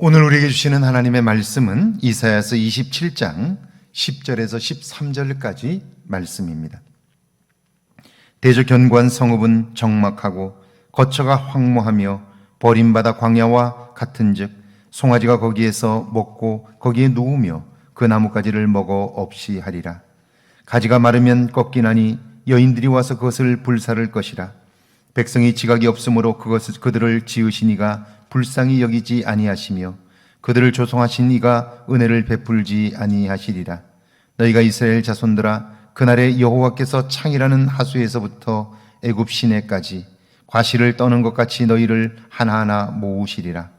오늘 우리에게 주시는 하나님의 말씀은 이사야서 27장 10절에서 13절까지 말씀입니다. 대저 견고한 성읍은 적막하고 거처가 황무하며 버림받아 광야와 같은즉 송아지가 거기에서 먹고 거기에 누우며 그 나뭇가지를 먹어 없이 하리라. 가지가 마르면 꺾이나니 여인들이 와서 그것을 불사를 것이라. 백성이 지각이 없으므로 그들을 지으신 이가 불쌍히 여기지 아니하시며 그들을 조성하신 이가 은혜를 베풀지 아니하시리라. 너희가 이스라엘 자손들아, 그날에 여호와께서 창이라는 하수에서부터 애굽 시내까지 과실을 떠는 것 같이 너희를 하나하나 모으시리라.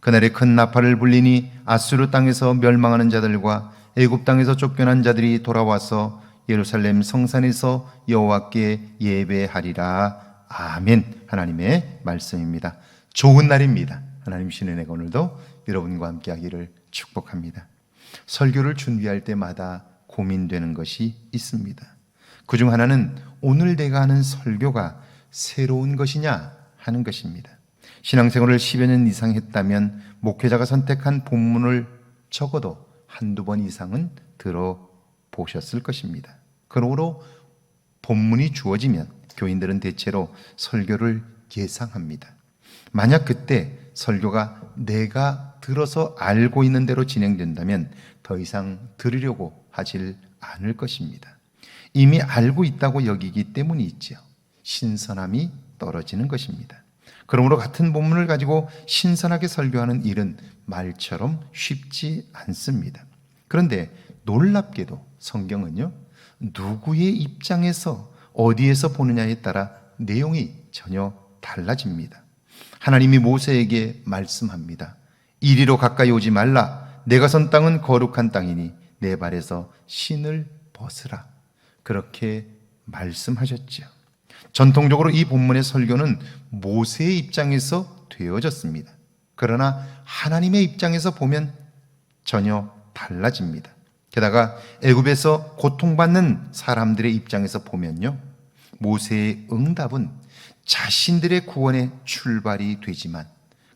그날에 큰 나팔을 불리니 아수르 땅에서 멸망하는 자들과 애굽 땅에서 쫓겨난 자들이 돌아와서 예루살렘 성산에서 여호와께 예배하리라. 아멘. 하나님의 말씀입니다. 좋은 날입니다. 하나님 신의 은혜가 오늘도 여러분과 함께 하기를 축복합니다. 설교를 준비할 때마다 고민되는 것이 있습니다. 그중 하나는 오늘 내가 하는 설교가 새로운 것이냐 하는 것입니다. 신앙생활을 10여 년 이상 했다면 목회자가 선택한 본문을 적어도 한두 번 이상은 들어보셨을 것입니다. 그러므로 본문이 주어지면 교인들은 대체로 설교를 예상합니다. 만약 그때 설교가 내가 들어서 알고 있는 대로 진행된다면 더 이상 들으려고 하질 않을 것입니다. 이미 알고 있다고 여기기 때문이죠. 신선함이 떨어지는 것입니다. 그러므로 같은 본문을 가지고 신선하게 설교하는 일은 말처럼 쉽지 않습니다. 그런데 놀랍게도 성경은요, 누구의 입장에서 어디에서 보느냐에 따라 내용이 전혀 달라집니다. 하나님이 모세에게 말씀합니다. 이리로 가까이 오지 말라. 내가 선 땅은 거룩한 땅이니 내 발에서 신을 벗으라. 그렇게 말씀하셨죠. 전통적으로 이 본문의 설교는 모세의 입장에서 되어졌습니다. 그러나 하나님의 입장에서 보면 전혀 달라집니다. 게다가 애굽에서 고통받는 사람들의 입장에서 보면요, 모세의 응답은 자신들의 구원의 출발이 되지만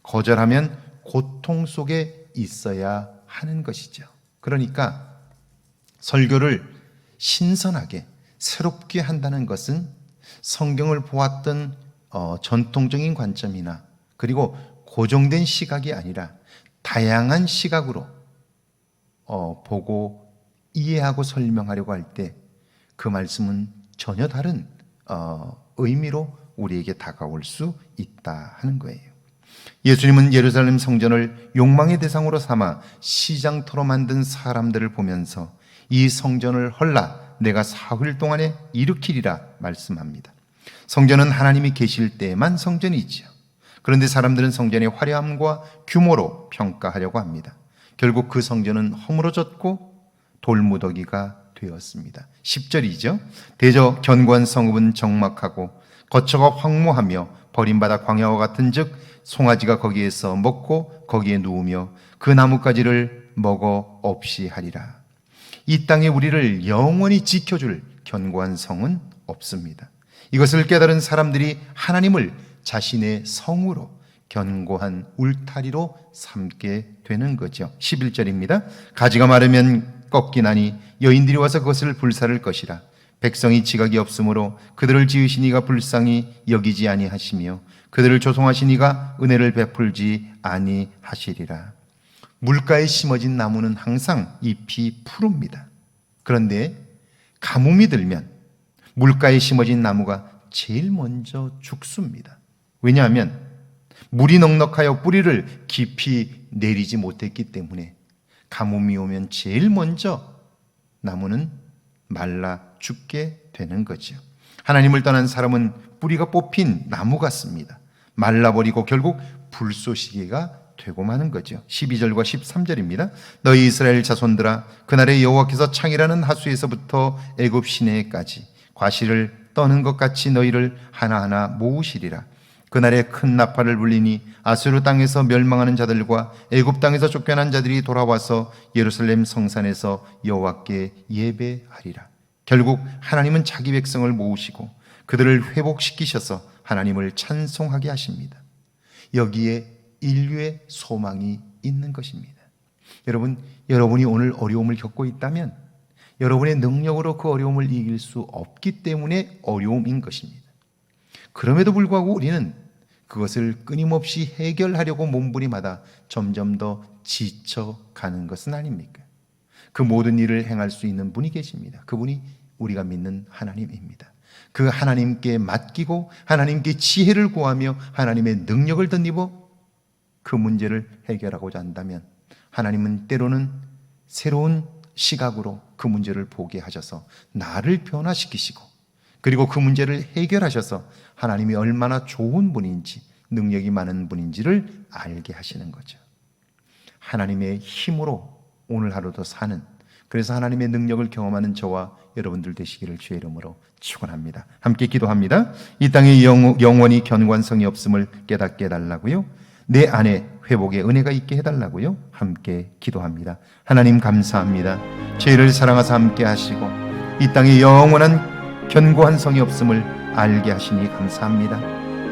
거절하면 고통 속에 있어야 하는 것이죠. 그러니까 설교를 신선하게 새롭게 한다는 것은 성경을 보았던 전통적인 관점이나 그리고 고정된 시각이 아니라 다양한 시각으로 보고 이해하고 설명하려고 할 때 그 말씀은 전혀 다른 의미로 우리에게 다가올 수 있다 하는 거예요. 예수님은 예루살렘 성전을 욕망의 대상으로 삼아 시장터로 만든 사람들을 보면서 이 성전을 헐라 내가 사흘 동안에 일으키리라 말씀합니다. 성전은 하나님이 계실 때에만 성전이지요. 그런데 사람들은 성전의 화려함과 규모로 평가하려고 합니다. 결국 그 성전은 허물어졌고 돌무더기가 되었습니다. 10절이죠. 대저 견고한 성읍은 적막하고 거처가 황무하며 버림받아 광야와 같은즉 송아지가 거기에서 먹고 거기에 누우며 그 나뭇가지를 먹어 없이 하리라. 이 땅에 우리를 영원히 지켜줄 견고한 성은 없습니다. 이것을 깨달은 사람들이 하나님을 자신의 성으로 견고한 울타리로 삼게 되는 거죠. 11절입니다. 가지가 마르면 꺾이나니 여인들이 와서 그것을 불사를 것이라. 백성이 지각이 없으므로 그들을 지으신 이가 불쌍히 여기지 아니하시며 그들을 조성하신 이가 은혜를 베풀지 아니하시리라. 물가에 심어진 나무는 항상 잎이 푸릅니다. 그런데 가뭄이 들면 물가에 심어진 나무가 제일 먼저 죽습니다. 왜냐하면 물이 넉넉하여 뿌리를 깊이 내리지 못했기 때문에 가뭄이 오면 제일 먼저 나무는 말라 죽게 되는 거죠. 하나님을 떠난 사람은 뿌리가 뽑힌 나무 같습니다. 말라버리고 결국 불쏘시개가 되고 마는 거죠. 12절과 13절입니다. 너희 이스라엘 자손들아, 그날에 여호와께서 창이라는 하수에서부터 애굽 시내까지 과실을 떠는 것 같이 너희를 하나하나 모으시리라. 그날에 큰 나팔을 불리니 아수르 땅에서 멸망하는 자들과 애굽 땅에서 쫓겨난 자들이 돌아와서 예루살렘 성산에서 여호와께 예배하리라. 결국 하나님은 자기 백성을 모으시고 그들을 회복시키셔서 하나님을 찬송하게 하십니다. 여기에 인류의 소망이 있는 것입니다. 여러분이 오늘 어려움을 겪고 있다면 여러분의 능력으로 그 어려움을 이길 수 없기 때문에 어려움인 것입니다. 그럼에도 불구하고 우리는 그것을 끊임없이 해결하려고 몸부림하다 점점 더 지쳐가는 것은 아닙니까? 그 모든 일을 행할 수 있는 분이 계십니다. 그분이 우리가 믿는 하나님입니다. 그 하나님께 맡기고 하나님께 지혜를 구하며 하나님의 능력을 덧입어 그 문제를 해결하고자 한다면 하나님은 때로는 새로운 시각으로 그 문제를 보게 하셔서 나를 변화시키시고 그리고 그 문제를 해결하셔서 하나님이 얼마나 좋은 분인지 능력이 많은 분인지를 알게 하시는 거죠. 하나님의 힘으로 오늘 하루도 사는, 그래서 하나님의 능력을 경험하는 저와 여러분들 되시기를 주의 이름으로 축원합니다. 함께 기도합니다. 이 땅에 영원히 견관성이 없음을 깨닫게 해달라고요. 내 안에 회복의 은혜가 있게 해달라고요. 함께 기도합니다. 하나님 감사합니다. 죄를 사랑하사 함께 하시고 이 땅에 영원한 견고한 성이 없음을 알게 하시니 감사합니다.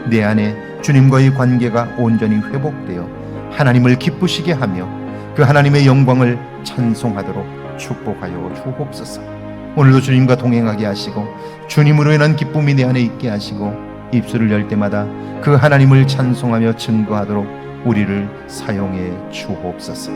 내 안에 주님과의 관계가 온전히 회복되어 하나님을 기쁘시게 하며 그 하나님의 영광을 찬송하도록 축복하여 주옵소서. 오늘도 주님과 동행하게 하시고 주님으로 인한 기쁨이 내 안에 있게 하시고 입술을 열 때마다 그 하나님을 찬송하며 증거하도록 우리를 사용해 주옵소서.